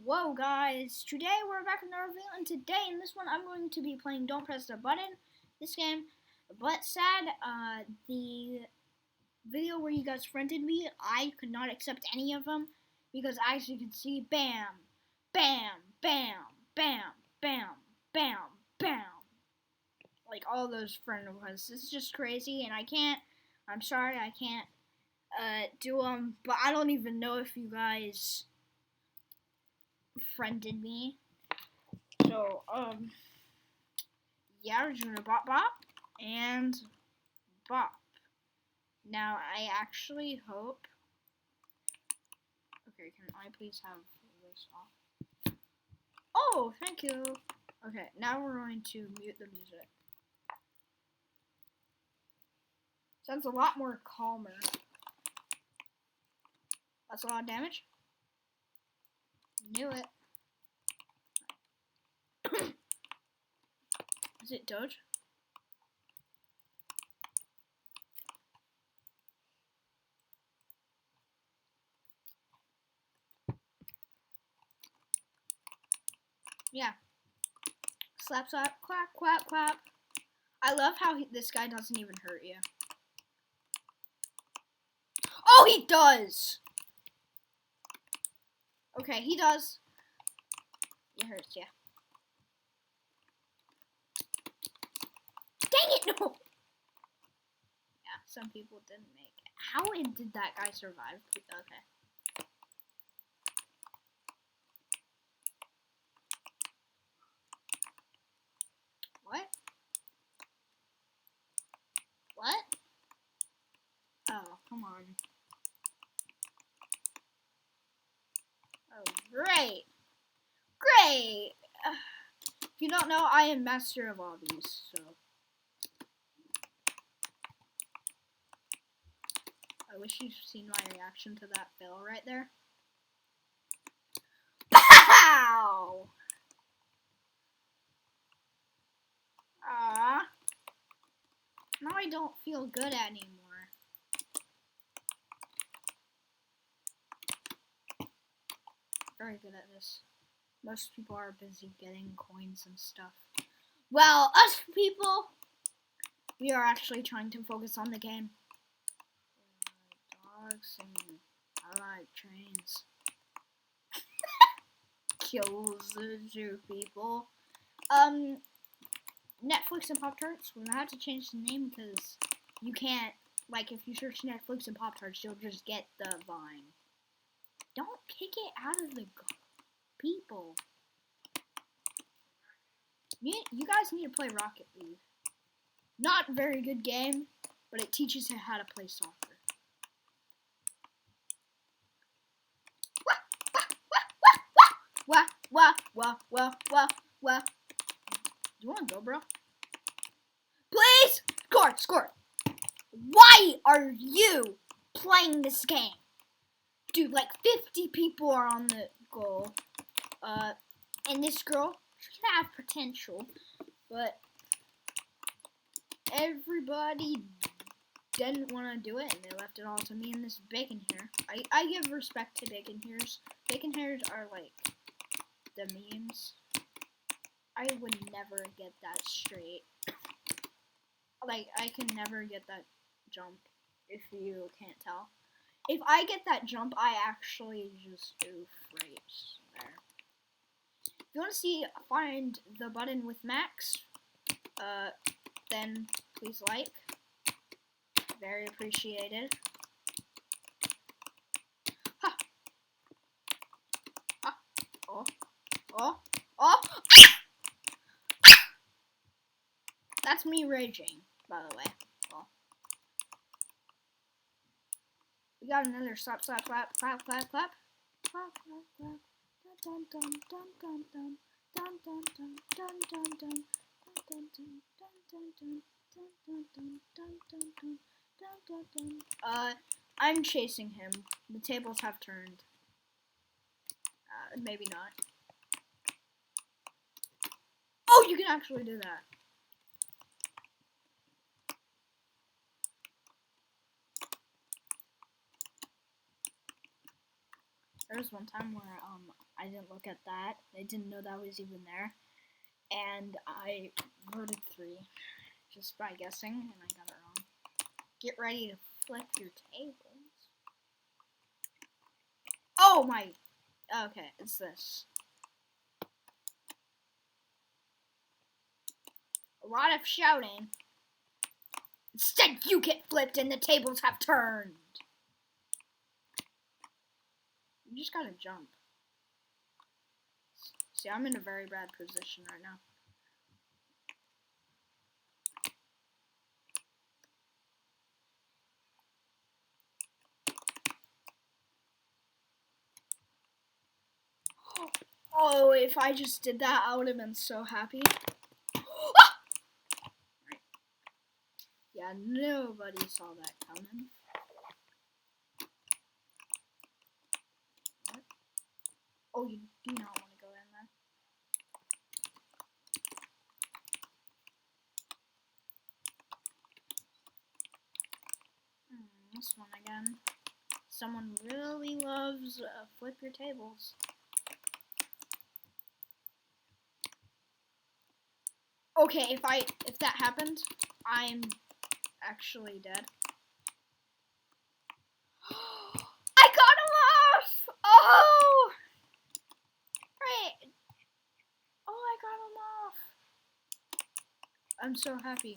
Whoa guys, today we're back in the reveal, and today in this one I'm going to be playing Don't Press the Button, this game. But sad, the video where you guys friended me, I could not accept any of them, because as you can see, bam, bam, bam, bam, bam, bam, bam. Like all those friend requests. This is just crazy, and I'm sorry I can't do them, but I don't even know if you guys friended me. So, yeah, we're doing a bop bop and bop. Now, I actually hope. Okay, can I please have this off? Oh, thank you. Okay, now we're going to mute the music. Sounds a lot more calmer. That's a lot of damage. Knew it. Is it Doge? Yeah. Slap, slap, clap, clap, clap. I love how this guy doesn't even hurt you. Oh, he does! Okay, he does. It hurts, yeah. Dang it, no! Yeah, some people didn't make it. How did that guy survive? Okay. What? What? Oh, come on. Oh, great. Great! If you don't know, I am master of all these, so. I wish you'd seen my reaction to that fail right there. Pow! Ah. Now I don't feel good anymore. Very good at this. Most people are busy getting coins and stuff. Well, us people, we are actually trying to focus on the game. I like dogs and I like trains. Kills the zoo people. Netflix and Pop-Tarts, we're gonna have to change the name because you can't, like, if you search Netflix and Pop-Tarts, you'll just get the Vine. Don't kick it out of the people. You guys need to play Rocket League. Not a very good game, but it teaches you how to play soccer. Wah. You wanna go, bro? Please! Score! Why are you playing this game? Dude, like 50 people are on the goal. And this girl, she could have potential, but everybody didn't want to do it, and they left it all to me and this bacon hair. I give respect to bacon hairs. Bacon hairs are like the memes. I would never get that straight. Like, I can never get that jump, if you can't tell. If I get that jump, I actually just do frames there. If you want to find the button with Max, then please like. Very appreciated. Ha! Ha! Oh! That's me raging, by the way. Well, we got another slap, clap. Clap, clap. Dun dun dun dun dun dun dun dun dun dun dun dun dun dun dun. I'm chasing him. The tables have turned. Maybe not. Oh, you can actually do that. There was one time where I didn't look at that. I didn't know that was even there, and I voted 3 just by guessing, and I got it wrong. Get ready to flip your tables. Oh my! Okay, it's this. A lot of shouting. Instead, you get flipped and the tables have turned. You just gotta jump. See, I'm in a very bad position right now. Oh, if I just did that, I would have been so happy. Yeah, nobody saw that coming. What? Oh, you do not want to go in there. This one again. Someone really loves flip your tables. Okay, if that happened, I'm actually dead. I got him off! Oh! Right. Oh, I got him off. I'm so happy.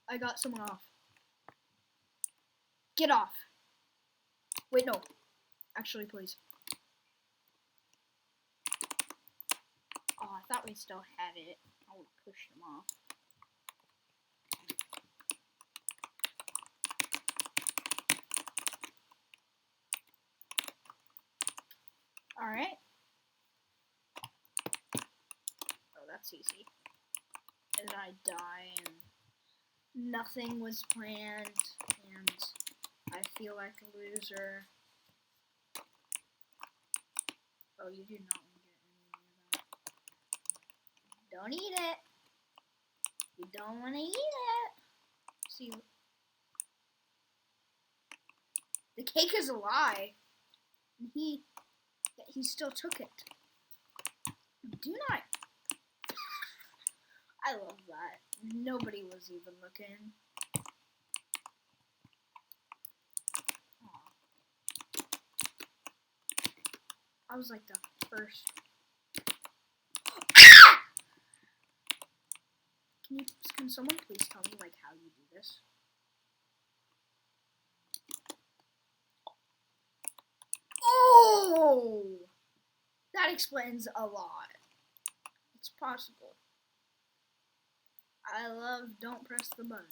I got someone off. Get off. Wait, no. Actually, please. Oh, I thought we still had it. I would push him off. Alright. Oh, that's easy. And I die, and nothing was planned, and I feel like a loser. Oh, you do not want to get any of that. Don't eat it. You don't want to eat it. See, the cake is a lie. And he still took it. Do not. I love that. Nobody was even looking. Aww. I was like the first. Can someone please tell me like how you do this? Oh! That explains a lot. It's possible. I love don't press the button.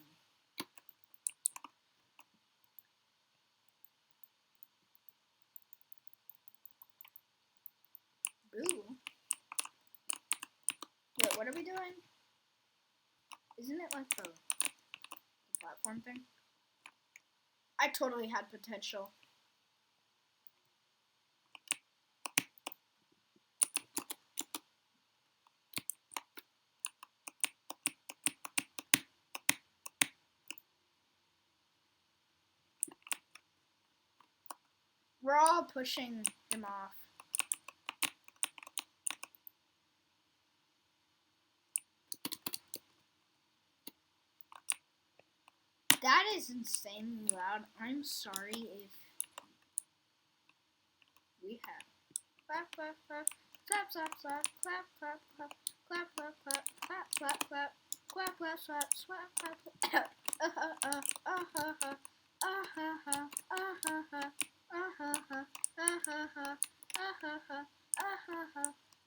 Boo. Wait, what are we doing? Isn't it like the platform thing? I totally had potential. We're all pushing him off. That is insanely loud. I'm sorry if we have clap clap clap clap clap clap clap clap clap clap clap clap clap clap clap clap clap slap slap clap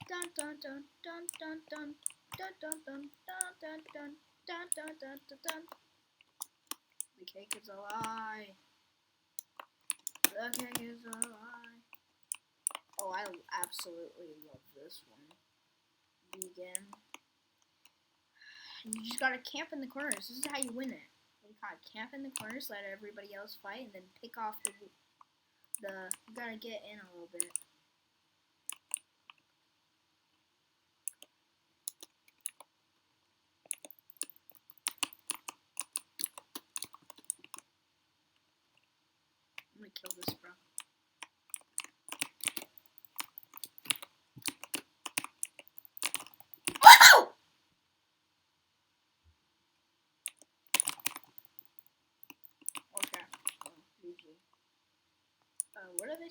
dun dun dun dun dun dun dun dun dun dun dun dun dun dun dun dun. The cake is a lie. The cake is a lie. Oh, I absolutely love this one. Vegan. You just gotta camp in the corners. This is how you win it. You gotta camp in the corners, let everybody else fight, and then pick off the you gotta get in a little bit. I'm gonna kill this, bro.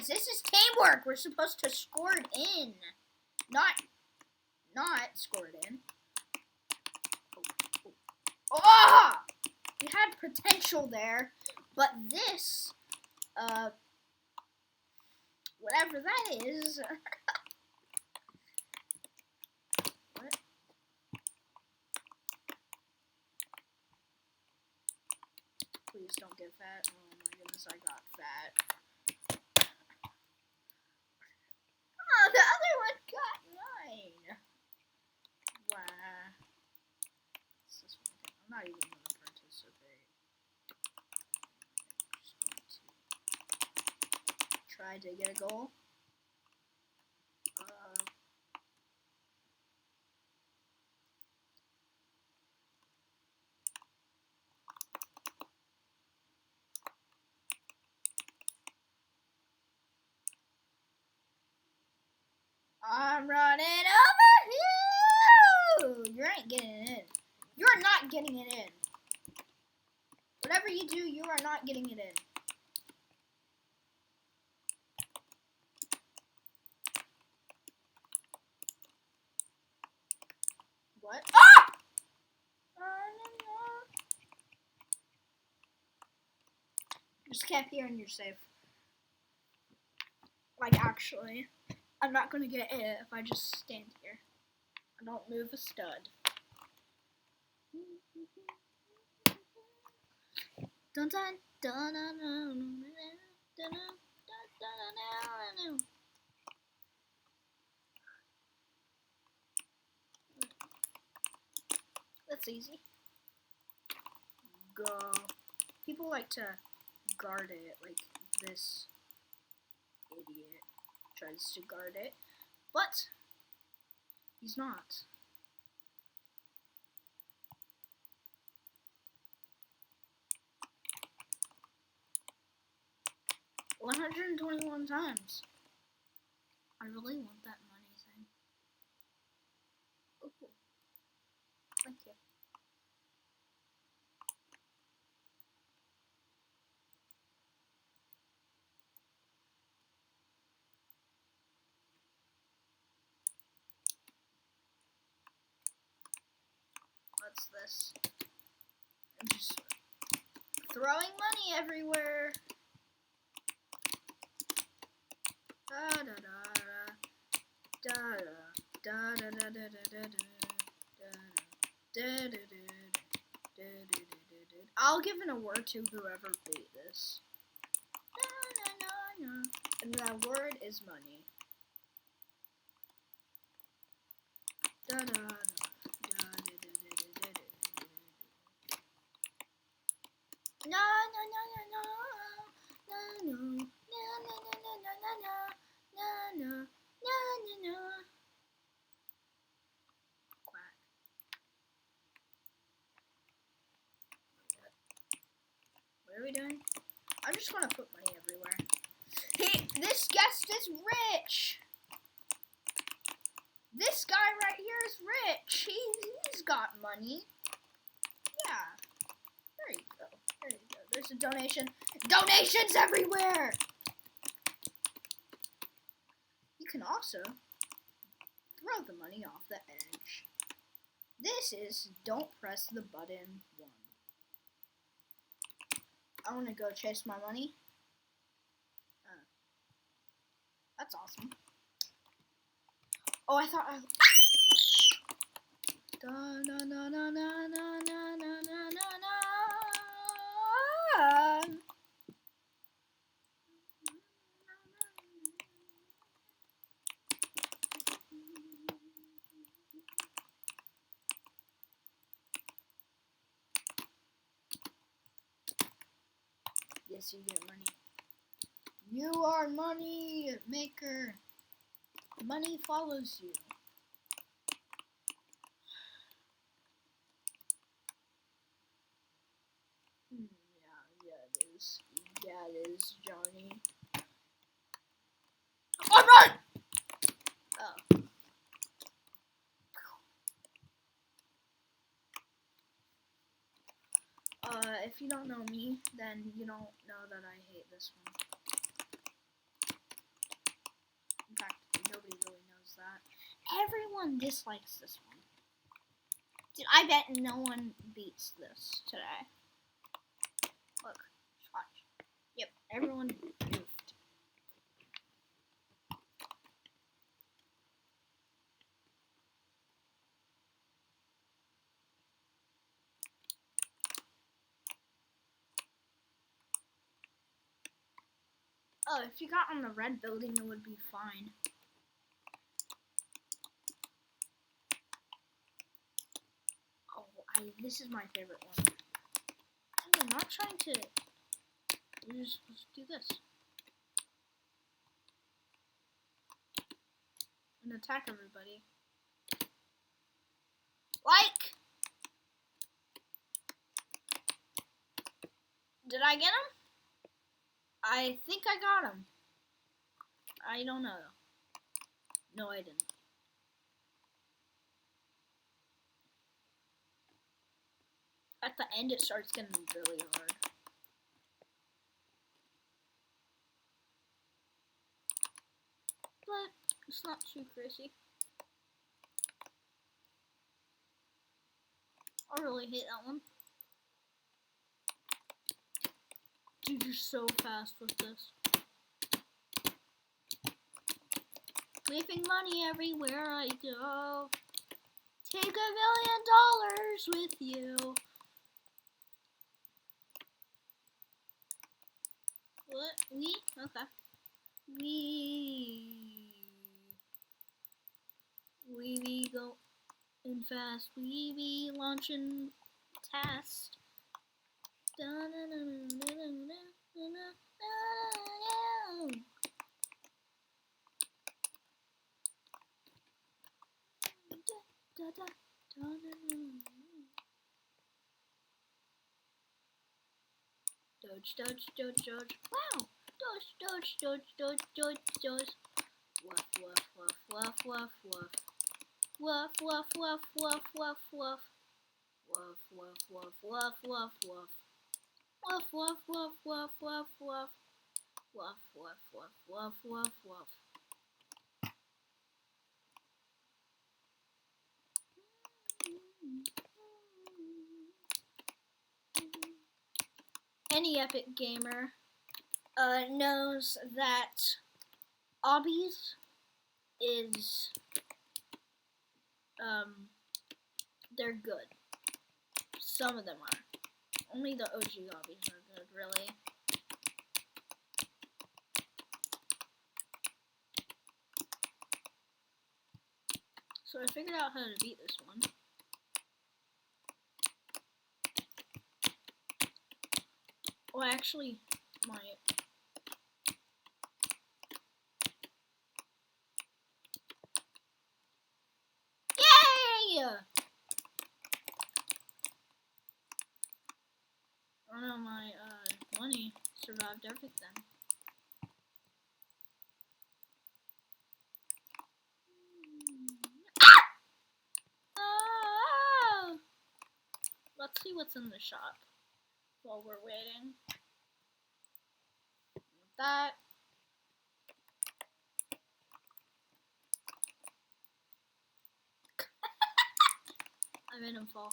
Guys, this is teamwork. We're supposed to score it in. Not score it in. Oh! We had potential there, but this, whatever that is. What? Please don't get fat. Oh my goodness, I got fat. Oh, the other one got mine. Wow. What's this one again? I'm not even going to participate. I'm just going to try to get a goal. I'm running over you! You ain't getting it in. You're not getting it in. Whatever you do, you are not getting it in. What? Ah! Just camp here and you're safe. Like, actually, I'm not gonna get it if I just stand here. I don't move a stud. Dun dun dun dun dun dun dun. That's easy. Go. People like to guard it, like this idiot tries to guard it, but he's not. $121 times. I really want that money thing. Oh, thank you. What's this? I'm just throwing money everywhere. Da da da da da da da da da da da da. I'll give an award to whoever beat this. And that word is money. Da da da. No, no, no, no, no, no, no, no, no, no, no, no, no, no, no. Quack. What are we doing? I'm just gonna put money everywhere. Hey, this guest is rich. This guy right here is rich. He's got money. Yeah. There you go. There you go. There's a donation. Donations everywhere! You can also throw the money off the edge. This is don't press the button 1. I want to go chase my money. That's awesome. Oh, I thought I... Da, na, na, na, na, na, na, na, na, na, na. Yes, you get money. You are money maker. Money follows you. Yeah, it is. Yeah, it is, Johnny. Oh, run! Oh. If you don't know me, then you don't know that I hate this one. everyone dislikes this one. Dude, I bet no one beats this today. Look, watch. Yep, everyone goofed. Oh, if you got on the red building, it would be fine. Oh, this is my favorite one. I'm not trying to. We're just supposed to do this. And attack everybody. Like! Did I get him? I think I got him. I don't know. No, I didn't. At the end, it starts getting really hard. But it's not too crazy. I really hate that one. Dude, you're so fast with this. Leaving money everywhere I go. Take $1 billion with you. What? We? Okay. We go in fast. We be launching test. Dodge, dodge, dodge, dodge. Wow! Dodge, dodge, dodge, dodge, dodge, dodge. Woof, woof, woof, woof, woof, woof. Woof, woof, woof, woof, woof, woof. Woof, woof, woof, woof, woof, woof. Woof, woof, woof, woof, woof, woof. Woof, woof, woof, woof, woof, woof. Any epic gamer knows that obbies is they're good. Some of them are. Only the OG obbies are good, really. So I figured out how to beat this one. Well, actually, my yay! Oh no, my money survived everything. Ah! Let's see what's in the shop while we're waiting. That. I made him fall.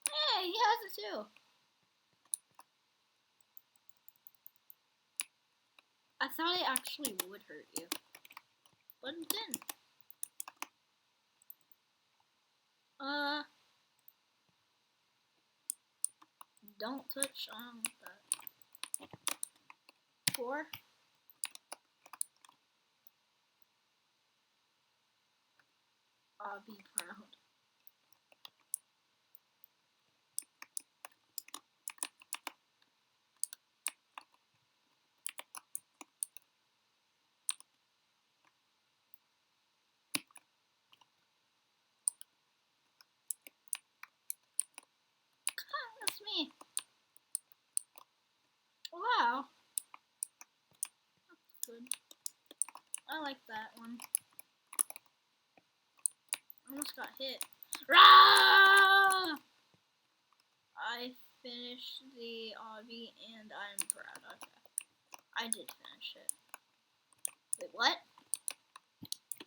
Hey, he has it too. I thought it actually would hurt you, but it didn't. Don't touch on that. 4. I'll be proud. That's me. Wow. That's good. I like that one. Almost got hit. Rah! I finished the obby and I'm proud. Okay. I did finish it. Wait, what?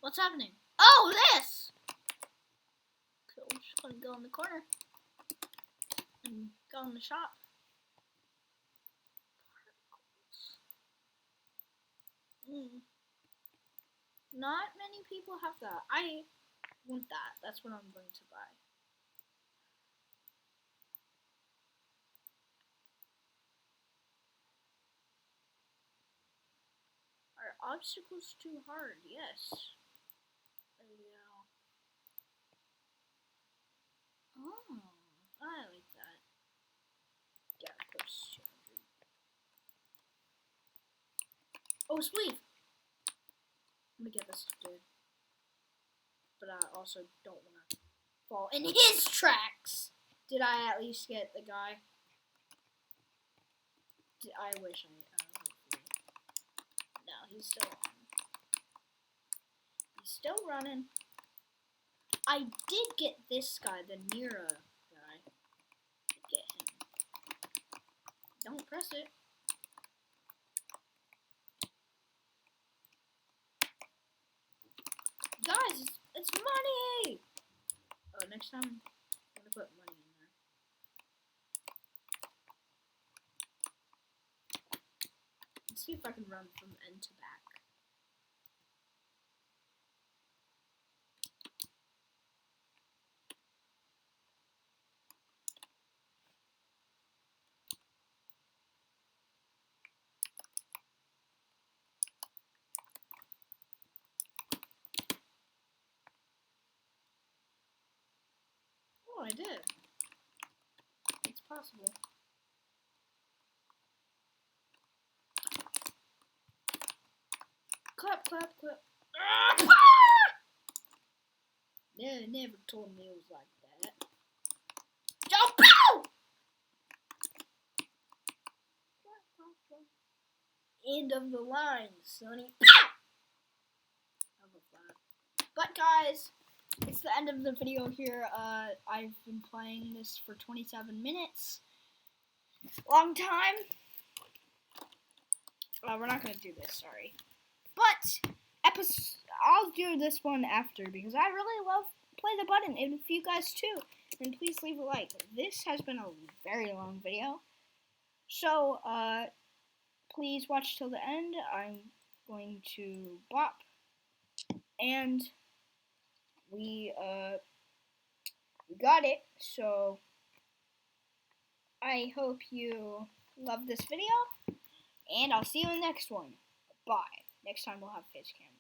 What's happening? Oh, this! So I'm just gonna go in the corner and go in the shop. Not many people have that. I want that. That's what I'm going to buy. Are obstacles too hard? Yes. There we go. Oh, I like that. Yeah, of course, 200. Oh, sweet! I'm gonna get this dude. But I also don't want to fall in his tracks! Did I at least get the guy? I wish I, hopefully. No, he's still on. He's still running. I did get this guy, the Nira guy. Get him. Don't press it. Guys, it's money! Oh, next time I'm gonna put money in there. Let's see if I can run from end to back. Oh, I did. It's possible. Clap, clap, clap. They never told me it was like that. Jump out! End of the line, Sonny. But guys, it's the end of the video here. I've been playing this for 27 minutes. Long time. We're not gonna do this, sorry. But I'll do this one after because I really love Play the Button, and if you guys too, then please leave a like. This has been a very long video, so please watch till the end. I'm going to bop, and we got it. So I hope you love this video, and I'll see you in the next one. Bye. Next time we'll have Facecam.